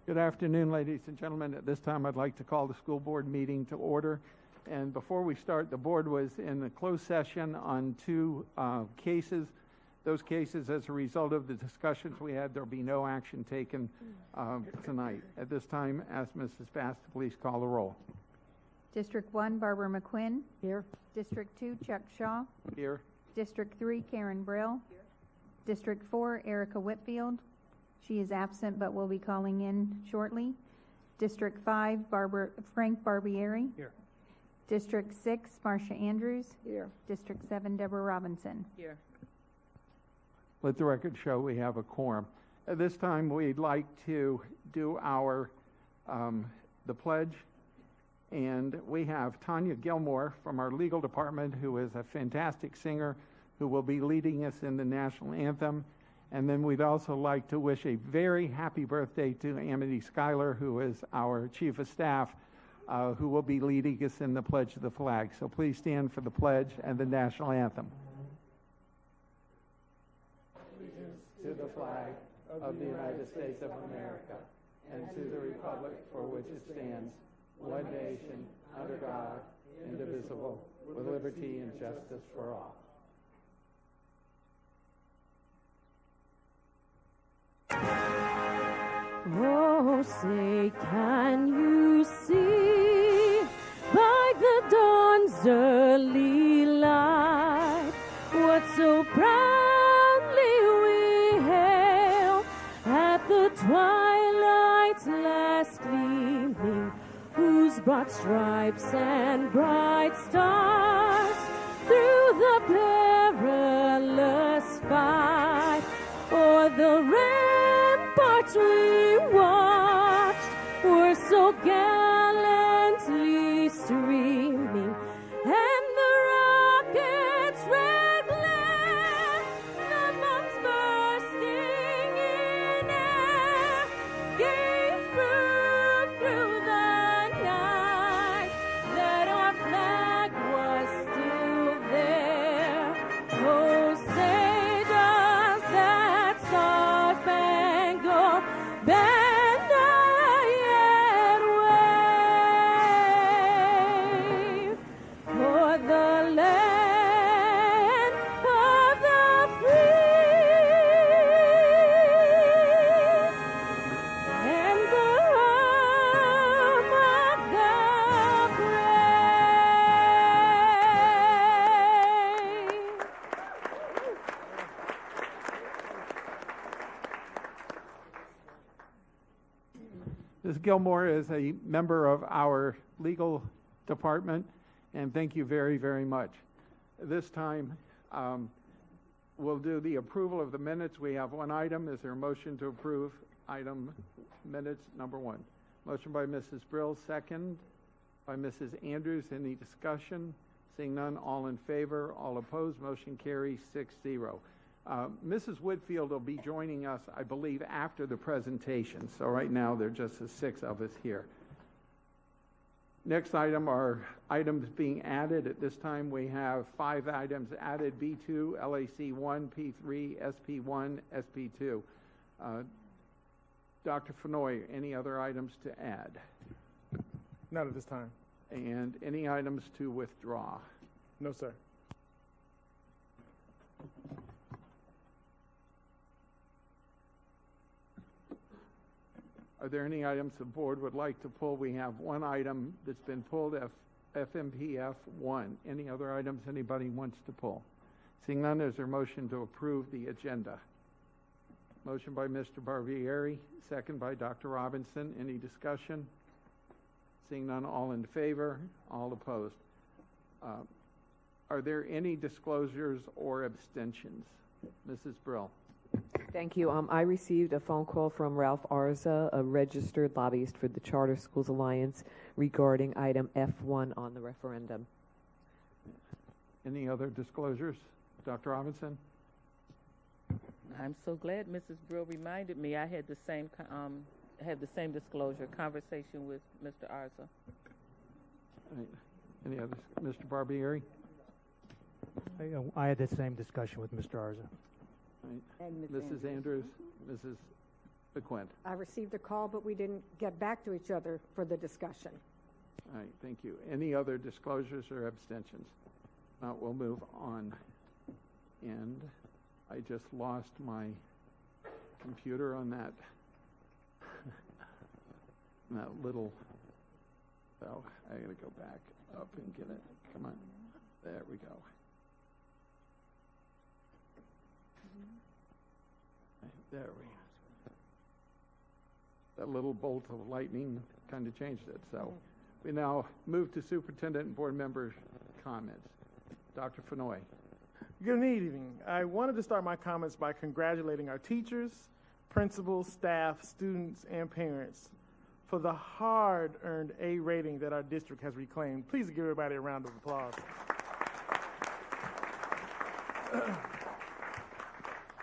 Good afternoon, ladies and gentlemen. At this time, I'd like to call the school board meeting to order. And before we start, the board was in a closed session on two cases. Those cases, as a result of the discussions we had, there'll be no action taken tonight. At this time, ask Mrs. Bass to please call the roll. District 1, Barbara McQuinn. Here. District 2, Chuck Shaw. Here. District 3, Karen Brill. Here. District 4, Erica Whitfield. She is absent but will be calling in shortly. District 5, Frank Barbieri. Here. District 6, Marcia Andrews. Here. District 7, Deborah Robinson. Here. Let the record show we have a quorum. At this time, we'd like to do our the pledge. And we have Tanya Gilmore from our legal department, who is a fantastic singer, who will be leading us in the national anthem. And then we'd also like to wish a very happy birthday to Amity Schuyler, who is our chief of staff, who will be leading us in the pledge of the flag. So please stand for the pledge and the national anthem. Allegiance to the flag of the United States of America and to the republic for which it stands, one nation, under God, indivisible, with liberty and justice for all. Oh, say, can you see by the dawn's early light what so proudly we hailed at the twilight's last gleaming, whose broad stripes and bright stars through the perilous fight o'er the ramparts we watched were so gallantly streaming, and the rocket's red glare, the bombs bursting in air, gave proof through the night that our flag was still there. Oh, say does that star-spangled banner yet wave for the land of the free and the home of the brave. Ms. Gilmore is a member of our legal department, and thank you very, very much. This time, we'll do the approval of the minutes. We have one item. Is there a motion to approve item minutes number 1? Motion by Mrs. Brill, second by Mrs. Andrews. Any discussion? Seeing none, all in favor, all opposed, motion carries 6-0. Mrs. Whitfield will be joining us, I believe, after the presentation. So right now, there are just the 6 of us here. Next item are items being added. At this time, we have 5 items added: B2, LAC1, P3, SP1, SP2. Dr. Fenoy, any other items to add? Not at this time. And any items to withdraw? No, sir. Are there any items the board would like to pull? We have one item that's been pulled, FMPF 1. Any other items anybody wants to pull? Seeing none, is there a motion to approve the agenda? Motion by Mr. Barbieri, second by Dr. Robinson. Any discussion? Seeing none, all in favor, all opposed. Are there any disclosures or abstentions? Mrs. Brill. Thank you. I received a phone call from Ralph Arza, a registered lobbyist for the Charter Schools Alliance, regarding item F1 on the referendum. Any other disclosures? Dr. Robinson? I'm so glad Mrs. Brill reminded me. I had the same disclosure conversation with Mr. Arza. Any others? Mr. Barbieri? I had the same discussion with Mr. Arza. Right. Mrs. Andrews, Mrs. McQuinn. I received a call, but we didn't get back to each other for the discussion. All right, thank you. Any other disclosures or abstentions? We'll move on. And I just lost my computer on that, that little, so I gotta go back up and get it. Come on. There we go. There we go. That little bolt of lightning kind of changed it. So we now move to superintendent and board member comments. Dr. Fenoy. Good evening. I wanted to start my comments by congratulating our teachers, principals, staff, students, and parents for the hard-earned A rating that our district has reclaimed. Please give everybody a round of applause.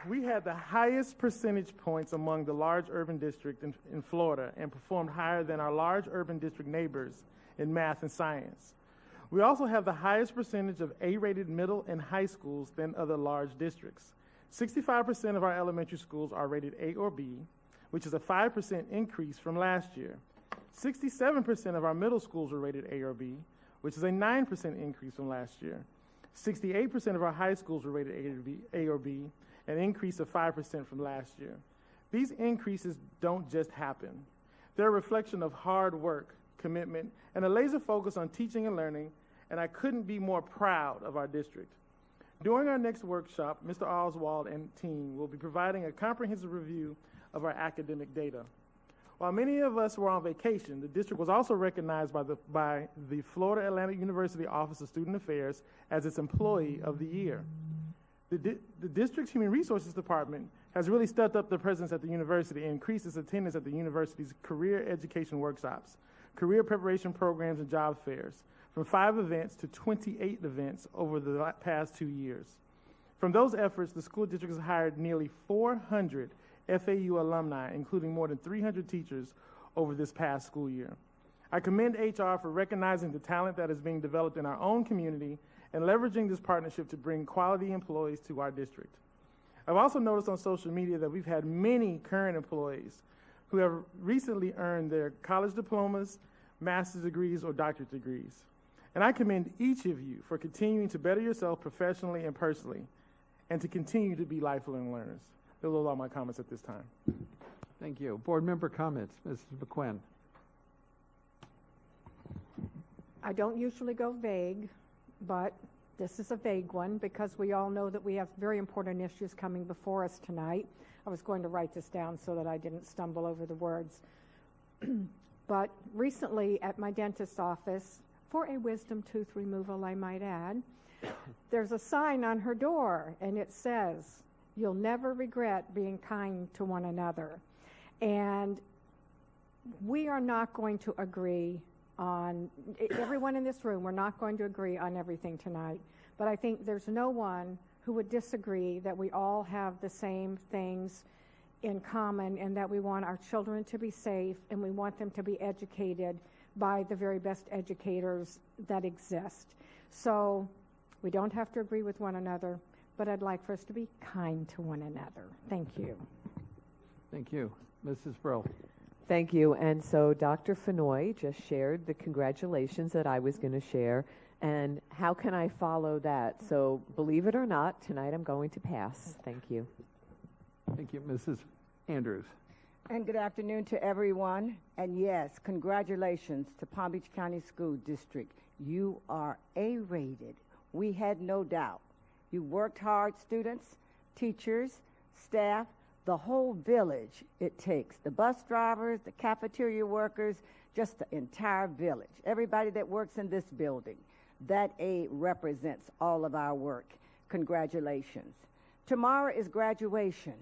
We had the highest percentage points among the large urban district in Florida and performed higher than our large urban district neighbors in math and science. We also have the highest percentage of A-rated middle and high schools than other large districts. 65% of our elementary schools are rated A or B, which is a 5% increase from last year. 67% of our middle schools are rated A or B, which is a 9% increase from last year. 68% of our high schools were rated A or B, an increase of 5% from last year. These increases don't just happen. They're a reflection of hard work, commitment, and a laser focus on teaching and learning, and I couldn't be more proud of our district. During our next workshop, Mr. Oswald and team will be providing a comprehensive review of our academic data. While many of us were on vacation, the district was also recognized by the Florida Atlantic University Office of Student Affairs as its Employee of the Year. The district's Human Resources Department has really stepped up their presence at the university and increased its attendance at the university's career education workshops, career preparation programs, and job fairs, from 5 events to 28 events over the past 2 years. From those efforts, the school district has hired nearly 400 FAU alumni, including more than 300 teachers over this past school year. I commend HR for recognizing the talent that is being developed in our own community and leveraging this partnership to bring quality employees to our district. I've also noticed on social media that we've had many current employees who have recently earned their college diplomas, master's degrees, or doctorate degrees. And I commend each of you for continuing to better yourself professionally and personally, and to continue to be lifelong learners. Those are all my comments at this time. Thank you. Board member comments. Mrs. McQuinn. I don't usually go vague, but this is a vague one because we all know that we have very important issues coming before us tonight. I was going to write this down so that I didn't stumble over the words. But recently at my dentist's office, for a wisdom tooth removal, I might add, there's a sign on her door, and it says, "You'll never regret being kind to one another." And we are not going to agree on, everyone in this room, we're not going to agree on everything tonight. But I think there's no one who would disagree that we all have the same things in common, and that we want our children to be safe, and we want them to be educated by the very best educators that exist. So we don't have to agree with one another, but I'd like for us to be kind to one another. Thank you. Thank you. Mrs. Brill. Thank you. And so Dr. Fenoy just shared the congratulations that I was going to share. And how can I follow that? So believe it or not, tonight I'm going to pass. Thank you. Thank you. Mrs. Andrews. And good afternoon to everyone. And yes, congratulations to Palm Beach County School District. You are A-rated. We had no doubt. You worked hard, students, teachers, staff, the whole village it takes. The bus drivers, the cafeteria workers, just the entire village. Everybody that works in this building. That A represents all of our work. Congratulations. Tomorrow is graduation.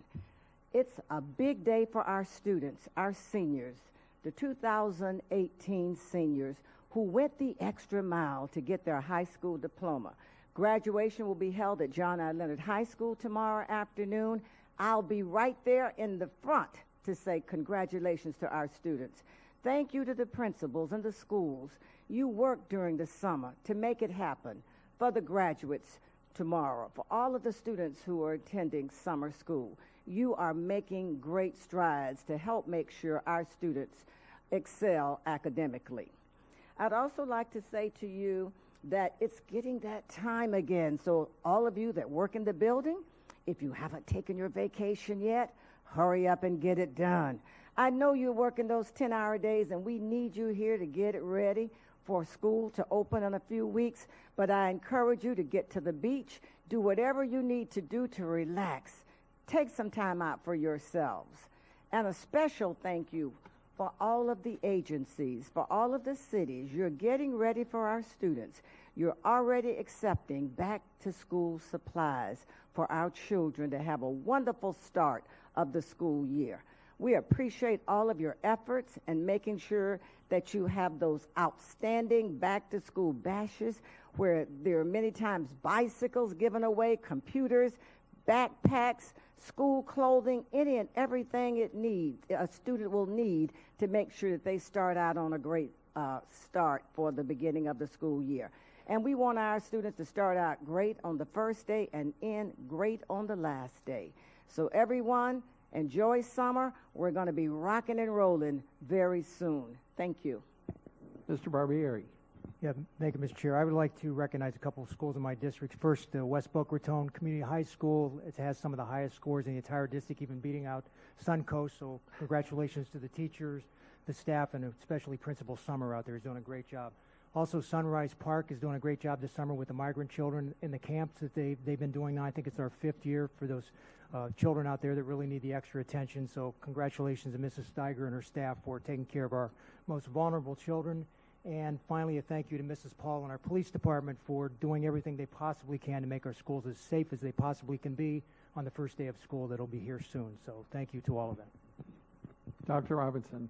It's a big day for our students, our seniors, the 2018 seniors who went the extra mile to get their high school diploma. Graduation will be held at John I. Leonard High School tomorrow afternoon. I'll be right there in the front to say congratulations to our students. Thank you to the principals and the schools. You worked during the summer to make it happen for the graduates tomorrow. For all of the students who are attending summer school, you are making great strides to help make sure our students excel academically. I'd also like to say to you that it's getting that time again. So all of you that work in the building, if you haven't taken your vacation yet, hurry up and get it done. I know you're working those 10-hour days, and we need you here to get it ready for school to open in a few weeks, but I encourage you to get to the beach, do whatever you need to do to relax. Take some time out for yourselves. And a special thank you for all of the agencies, for all of the cities. You're getting ready for our students. You're already accepting back-to-school supplies for our children to have a wonderful start of the school year. We appreciate all of your efforts in making sure that you have those outstanding back-to-school bashes where there are many times bicycles given away, computers, backpacks, school clothing, any and everything a student will need to make sure that they start out on a great start for the beginning of the school year. And we want our students to start out great on the first day and end great on the last day. So everyone, enjoy summer. We're going to be rocking and rolling very soon. Thank you. Mr. Barbieri. Yeah, thank you, Mr. Chair. I would like to recognize a couple of schools in my district. First, West Boca Raton Community High School. It has some of the highest scores in the entire district, even beating out Suncoast. So congratulations to the teachers, the staff, and especially Principal Summer out there is doing a great job. Also, Sunrise Park is doing a great job this summer with the migrant children in the camps that they've been doing now. I think it's our 5th year for those children out there that really need the extra attention. So congratulations to Mrs. Steiger and her staff for taking care of our most vulnerable children. And finally, a thank you to Mrs. Paul and our police department for doing everything they possibly can to make our schools as safe as they possibly can be on the first day of school that'll be here soon. So thank you to all of them. Dr. Robinson.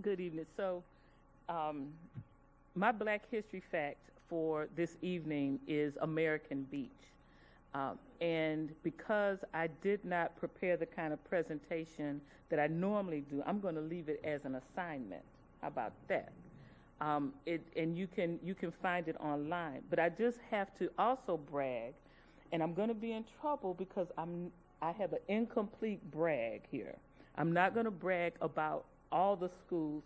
Good evening. So my Black History fact for this evening is American Beach. And because I did not prepare the kind of presentation that I normally do, I'm going to leave it as an assignment. How about that? And you can find it online. But I just have to also brag, and I'm going to be in trouble because I have an incomplete brag here. I'm not going to brag about all the schools,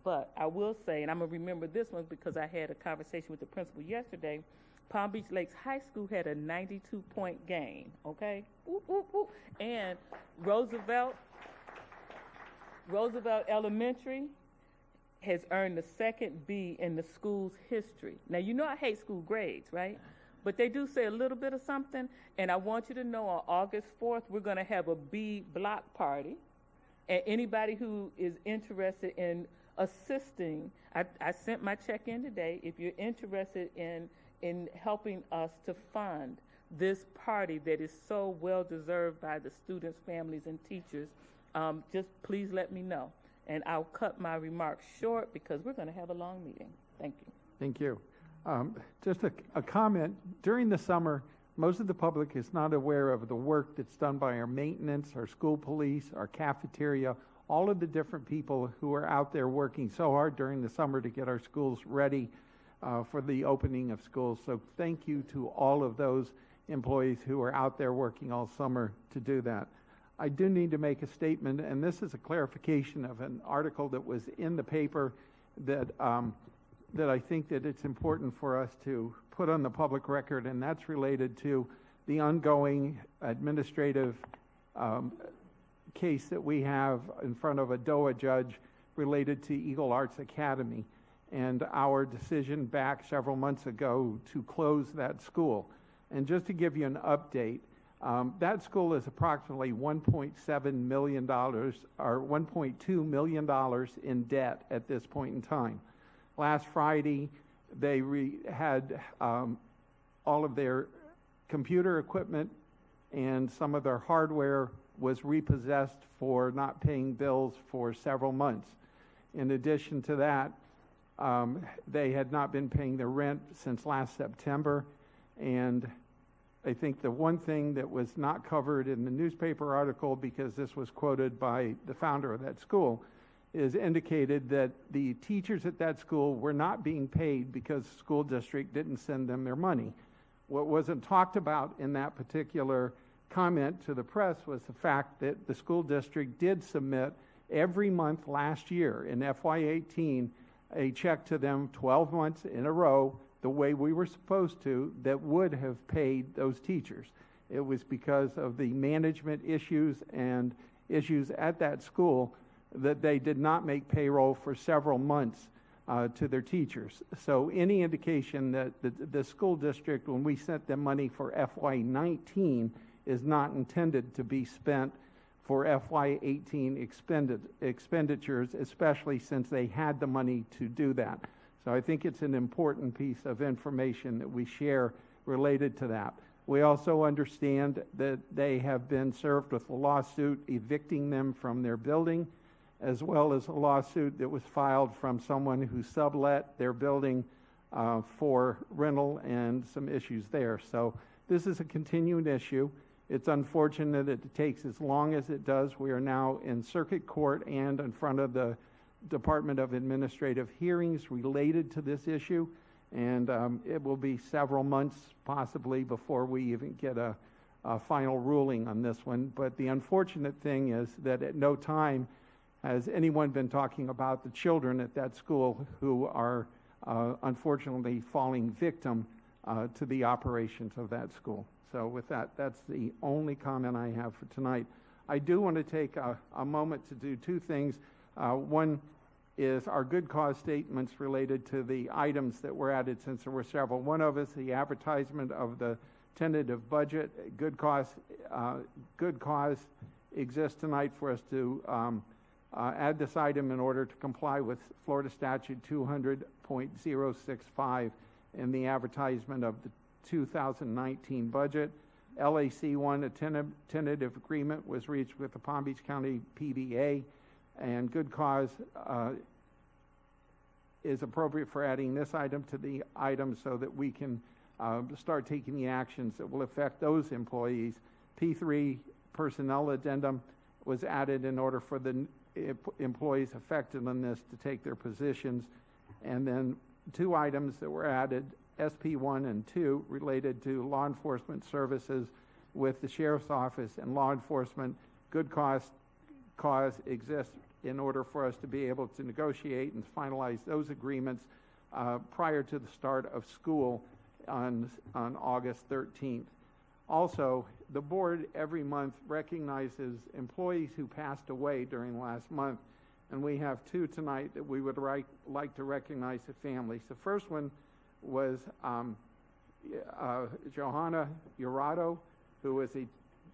but I will say, and I'm going to remember this one because I had a conversation with the principal yesterday. Palm Beach Lakes High School had a 92-point game, okay? Whoop, whoop, whoop. And Roosevelt Elementary has earned the 2nd B in the school's history. Now, you know I hate school grades, right? But they do say a little bit of something, and I want you to know on August 4th, we're going to have a B block party, and anybody who is interested in assisting, I sent my check in today. If you're interested in helping us to fund this party that is so well deserved by the students, families, and teachers, just please let me know. And I'll cut my remarks short because we're going to have a long meeting. Thank you. Thank you. Just a comment. During the summer, most of the public is not aware of the work that's done by our maintenance, our school police, our cafeteria, all of the different people who are out there working so hard during the summer to get our schools ready for the opening of schools. So thank you to all of those employees who are out there working all summer to do that. I do need to make a statement, and this is a clarification of an article that was in the paper that I think that it's important for us to put on the public record, and that's related to the ongoing administrative case that we have in front of a DOA judge related to Eagle Arts Academy and our decision back several months ago to close that school. And just to give you an update, that school is approximately $1.7 million or $1.2 million in debt at this point in time. Last Friday, they had all of their computer equipment and some of their hardware was repossessed for not paying bills for several months. In addition to that, they had not been paying their rent since last September, and I think the one thing that was not covered in the newspaper article, because this was quoted by the founder of that school, is indicated that the teachers at that school were not being paid because the school district didn't send them their money. What wasn't talked about in that particular comment to the press was the fact that the school district did submit every month last year in FY18 a check to them 12 months in a row the way we were supposed to, that would have paid those teachers. It was because of the management issues and issues at that school that they did not make payroll for several months to their teachers. So any indication that the school district, when we sent them money for FY19, is not intended to be spent for FY18 expenditures, especially since they had the money to do that. So I think it's an important piece of information that we share related to that. We also understand that they have been served with a lawsuit evicting them from their building, as well as a lawsuit that was filed from someone who sublet their building for rental and some issues there. So this is a continuing issue. It's unfortunate that it takes as long as it does. We are now in circuit court and in front of the Department of Administrative Hearings related to this issue, and it will be several months possibly before we even get a final ruling on this one. But the unfortunate thing is that at no time has anyone been talking about the children at that school who are unfortunately falling victim to the operations of that school. So with that, that's the only comment I have for tonight. I do want to take a moment to do two things. One is our good cause statements related to the items that were added, since there were several. One of us, the advertisement of the tentative budget. Good cause exists tonight for us to add this item in order to comply with Florida Statute 200.065 in the advertisement of the 2019 budget. LAC1, a tentative agreement was reached with the Palm Beach County PBA, and good cause is appropriate for adding this item to the item so that we can start taking the actions that will affect those employees. P3 personnel addendum was added in order for the employees affected on this to take their positions. And then two items that were added, SP1 and 2, related to law enforcement services with the Sheriff's Office and law enforcement. Good cause exists in order for us to be able to negotiate and finalize those agreements prior to the start of school on August 13th. Also, the board every month recognizes employees who passed away during last month, and we have two tonight that we would like to recognize the families. The first one was Johanna Urato, who was a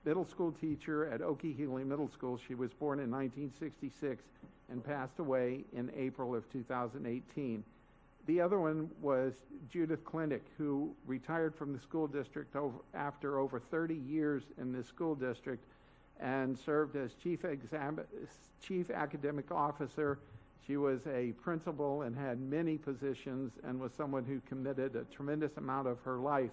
middle school teacher at Okie-Healy Middle School. She was born in 1966 and passed away in April of 2018. The other one was Judith Clinic, who retired from the school district after over 30 years in the school district and served as chief academic officer. She was a principal and had many positions and was someone who committed a tremendous amount of her life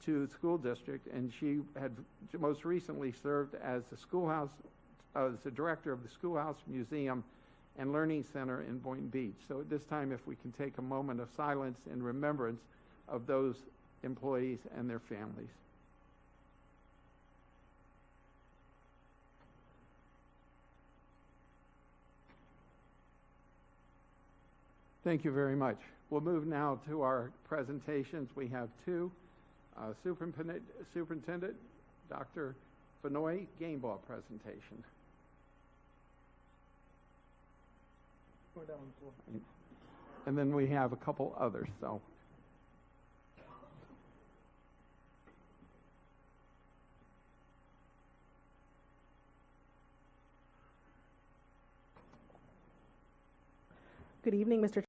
to the school district, and she had most recently served as the director of the Schoolhouse Museum and Learning Center in Boynton Beach. So at this time, if we can take a moment of silence in remembrance of those employees and their families. Thank you very much. We'll move now to our presentations. We have two. Superintendent Dr. Fenoy, game ball presentation. And then we have a couple others. So. Good evening, Mr.